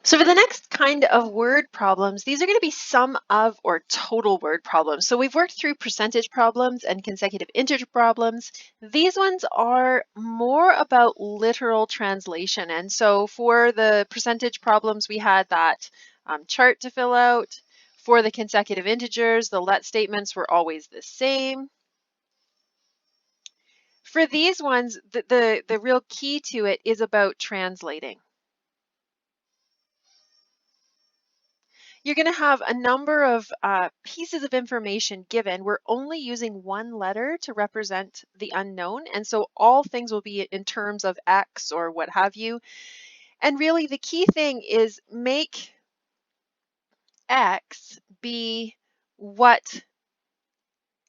So for the next kind of word problems, these are going to be sum of or total word problems. So we've worked through percentage problems and consecutive integer problems. These ones are more about literal translation. And so for the percentage problems, we had that chart to fill out. For the consecutive integers, the let statements were always the same. For these ones, the real key to it is about translating. You're going to have a number of pieces of information given. We're only using one letter to represent the unknown, and so all things will be in terms of X or what have you. And really the key thing is make X be what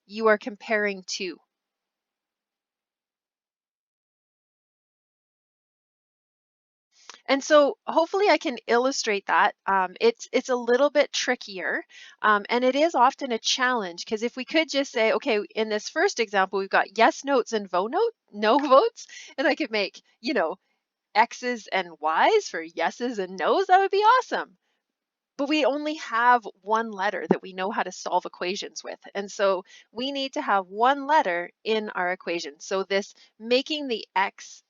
you are comparing to. And so hopefully I can illustrate that. It's a little bit trickier, and it is often a challenge because if we could just say, okay, in this first example, we've got yes notes and no votes, and I could make, X's and Y's for yeses and nos, that would be awesome. But we only have one letter that we know how to solve equations with. And so we need to have one letter in our equation. So this making the X,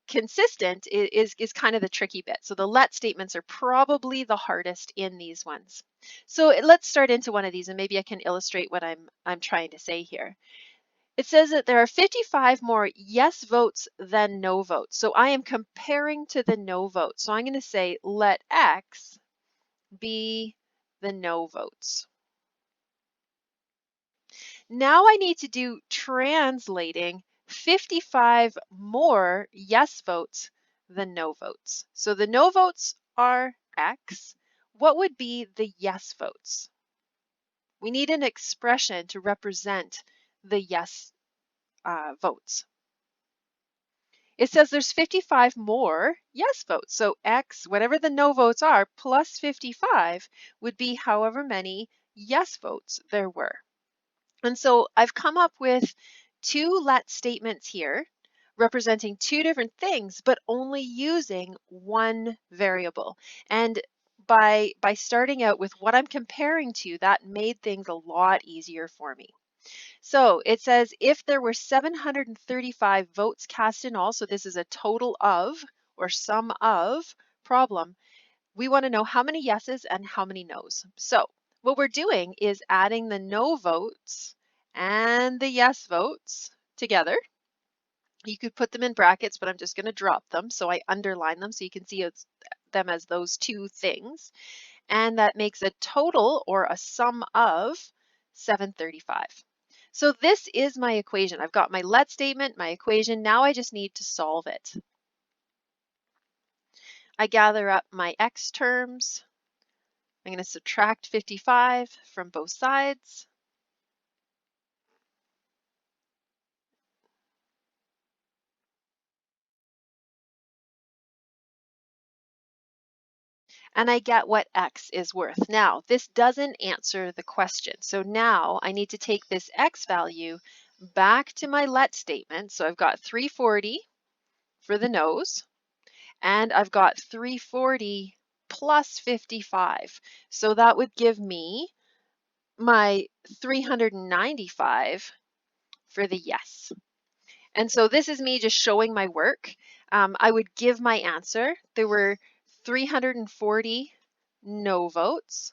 consistent is kind of the tricky bit. So the let statements are probably the hardest in these ones. So let's start into one of these and maybe I can illustrate what I'm trying to say here. It says that there are 55 more yes votes than no votes. So I am comparing to the no votes. So I'm going to say let X be the no votes. Now I need to do translating 55 more yes votes than no votes. So the no votes are X. What would be the yes votes? We need an expression to represent the yes votes. It says there's 55 more yes votes. So X, whatever the no votes are, plus 55 would be however many yes votes there were. And so I've come up with two let statements here representing two different things, but only using one variable. And by starting out with what I'm comparing to, that made things a lot easier for me. So it says if there were 735 votes cast in all, so this is a total of or sum of problem, we want to know how many yeses and how many nos. So what we're doing is adding the no votes and the yes votes together. You could put them in brackets, but I'm just going to drop them. So I underline them so you can see them as those two things. And that makes a total or a sum of 735. So this is my equation. I've got my let statement, my equation. Now I just need to solve it. I gather up my X terms. I'm going to subtract 55 from both sides. And I get what X is worth. Now, this doesn't answer the question. So now I need to take this X value back to my let statement. So I've got 340 for the no's, and I've got 340 plus 55. So that would give me my 395 for the yes. And so this is me just showing my work. I would give my answer. There were 340 no votes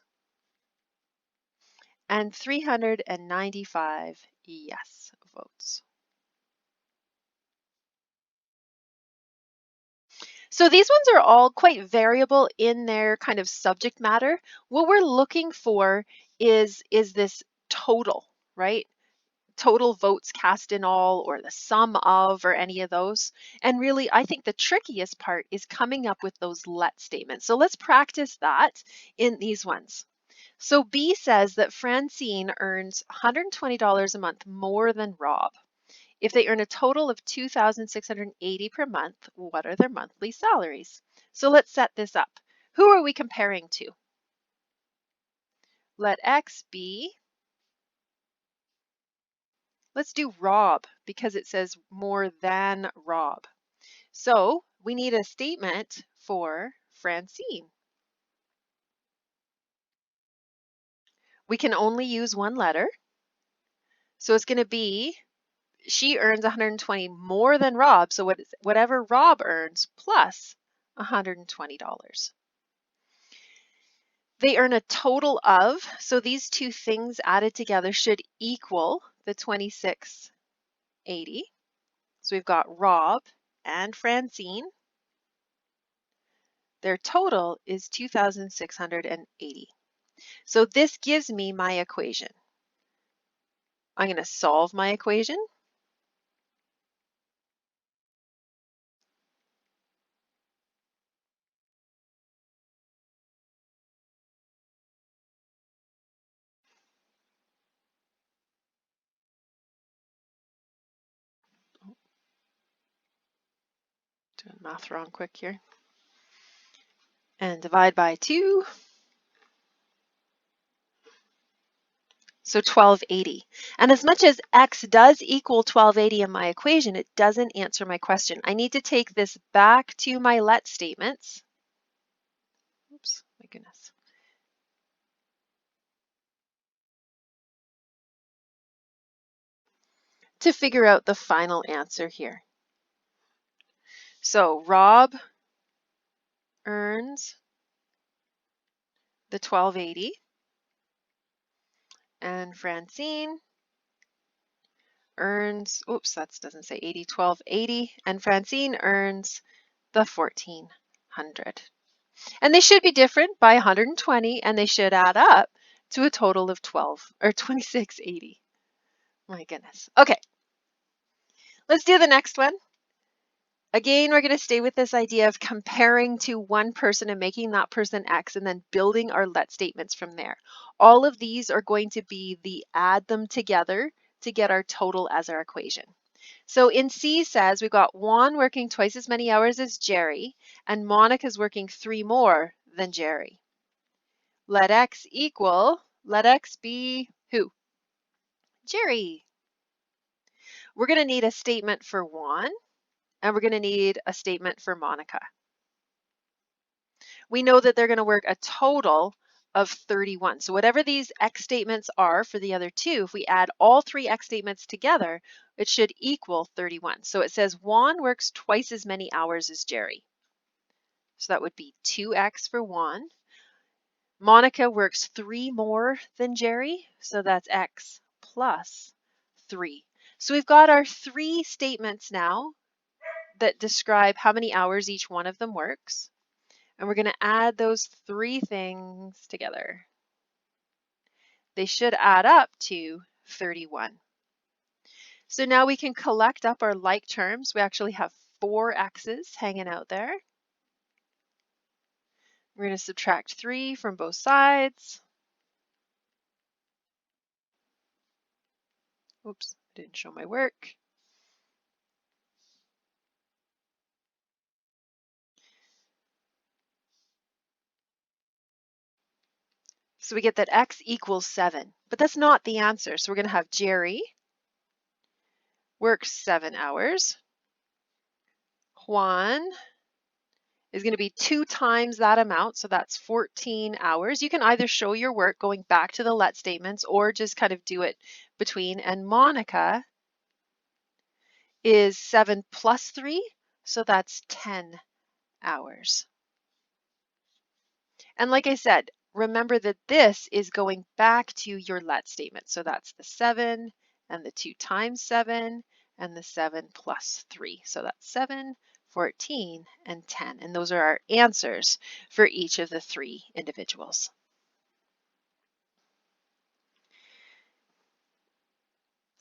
and 395 yes votes. So these ones are all quite variable in their kind of subject matter. What we're looking for is this total, right? Total votes cast in all, or the sum of, or any of those. And really, I think the trickiest part is coming up with those let statements. So let's practice that in these ones. So B says that Francine earns $120 a month more than Rob. If they earn a total of $2,680 per month, what are their monthly salaries? So let's set this up. Who are we comparing to? Let X be, let's do Rob because it says more than Rob. So we need a statement for Francine. We can only use one letter. So it's going to be, she earns 120 more than Rob. So whatever Rob earns plus $120. They earn a total of, so these two things added together should equal the 2680. So we've got Rob and Francine. Their total is 2,680. So this gives me my equation. I'm going to solve my equation. Doing math wrong quick here. And divide by 2. So 1280. And as much as x does equal 1280 in my equation, it doesn't answer my question. I need to take this back to my let statements. Oops, my goodness. To figure out the final answer here. So Rob earns the 1280 and Francine earns, oops, that doesn't say 80, 1280, and Francine earns the 1400. And they should be different by 120, and they should add up to a total of 2680. My goodness. Okay, let's do the next one. Again, we're going to stay with this idea of comparing to one person and making that person X and then building our let statements from there. All of these are going to be the add them together to get our total as our equation. So in C says we've got Juan working twice as many hours as Jerry and Monica's working 3 more than Jerry. Let X equal, let X be who? Jerry. We're going to need a statement for Juan. And we're going to need a statement for Monica. We know that they're going to work a total of 31. So whatever these X statements are for the other two, if we add all 3 X statements together, it should equal 31. So it says Juan works twice as many hours as Jerry. So that would be 2X for Juan. Monica works 3 more than Jerry. So that's X plus 3. So we've got our 3 statements now that describe how many hours each one of them works. And we're going to add those 3 things together. They should add up to 31. So now we can collect up our like terms. We actually have 4 x's hanging out there. We're going to subtract 3 from both sides. Oops, didn't show my work. So we get that x equals 7, but that's not the answer. So we're going to have Jerry works 7 hours. Juan is going to be 2 times that amount, so that's 14 hours. You can either show your work going back to the let statements or just kind of do it between. And Monica is 7 plus 3, so that's 10 hours. And like I said, remember that this is going back to your let statement. So that's the 7 and the 2 times 7 and the 7 plus 3. So that's 7, 14, and 10. And those are our answers for each of the 3 individuals.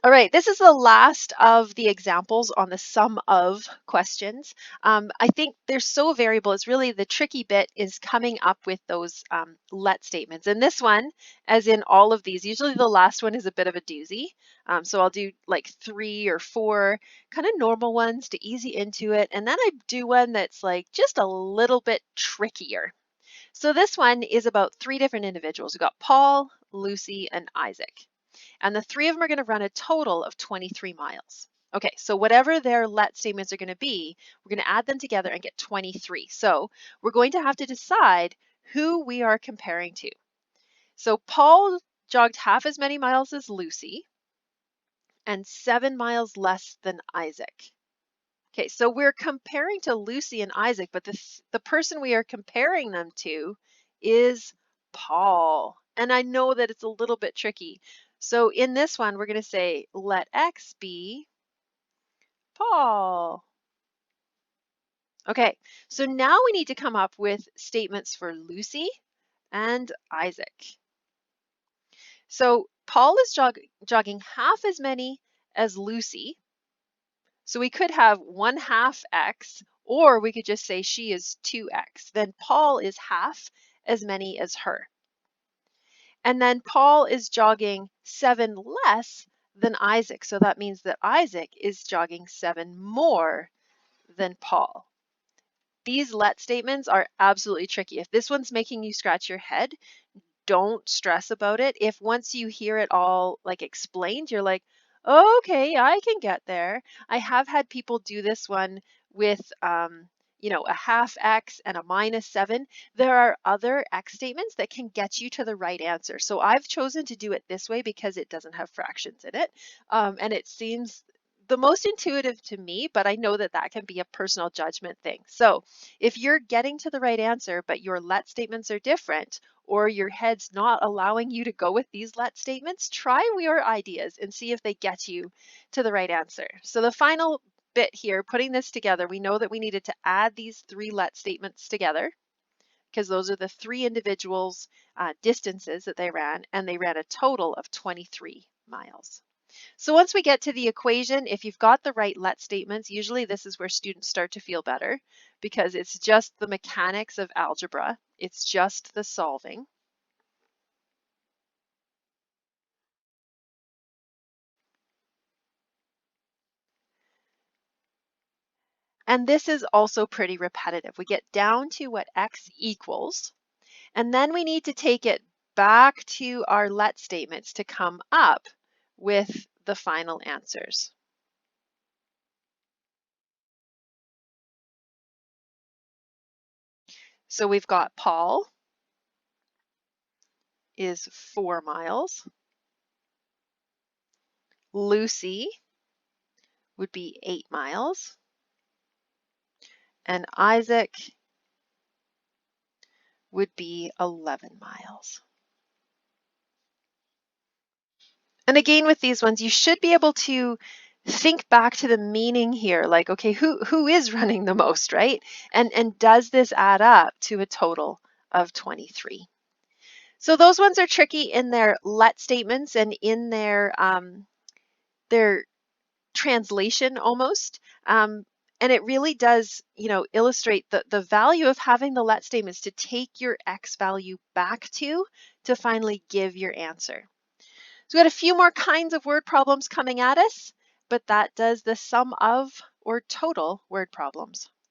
All right, this is the last of the examples on the sum of questions. I think they're so variable. It's really the tricky bit is coming up with those let statements. And this one, as in all of these, usually the last one is a bit of a doozy. So I'll do like 3 or 4 kind of normal ones to ease you into it. And then I do one that's like just a little bit trickier. So this one is about 3 different individuals. We've got Paul, Lucy, and Isaac. And the 3 of them are going to run a total of 23 miles. Okay, so whatever their let statements are going to be, we're going to add them together and get 23. So we're going to have to decide who we are comparing to. So Paul jogged half as many miles as Lucy and 7 miles less than Isaac. Okay, so we're comparing to Lucy and Isaac, but the person we are comparing them to is Paul. And I know that it's a little bit tricky. So in this one, we're going to say, let X be Paul. Okay, so now we need to come up with statements for Lucy and Isaac. So Paul is jogging half as many as Lucy. So we could have 1/2 X, or we could just say she is 2X. Then Paul is half as many as her. And then Paul is jogging 7 less than Isaac. So that means that Isaac is jogging 7 more than Paul. These let statements are absolutely tricky. If this one's making you scratch your head, don't stress about it. If once you hear it all like explained, you're like, okay, I can get there. I have had people do this one with, a 1/2 X and a -7. There are other X statements that can get you to the right answer. So I've chosen to do it this way because it doesn't have fractions in it. And it seems the most intuitive to me, but I know that that can be a personal judgment thing. So if you're getting to the right answer, but your let statements are different, or your head's not allowing you to go with these let statements, try your ideas and see if they get you to the right answer. So the final bit here, putting this together, we know that we needed to add these 3 let statements together because those are the 3 individuals' distances that they ran, and they ran a total of 23 miles. So once we get to the equation, if you've got the right let statements, usually this is where students start to feel better because it's just the mechanics of algebra. It's just the solving. And this is also pretty repetitive. We get down to what X equals, and then we need to take it back to our let statements to come up with the final answers. So we've got Paul is 4 miles. Lucy would be 8 miles. And Isaac would be 11 miles. And again, with these ones, you should be able to think back to the meaning here, like, okay, who is running the most, right? And does this add up to a total of 23? So those ones are tricky in their let statements and in their translation almost. And it really does, illustrate the value of having the let statements to take your X value back to finally give your answer. So we got a few more kinds of word problems coming at us, but that does the sum of or total word problems.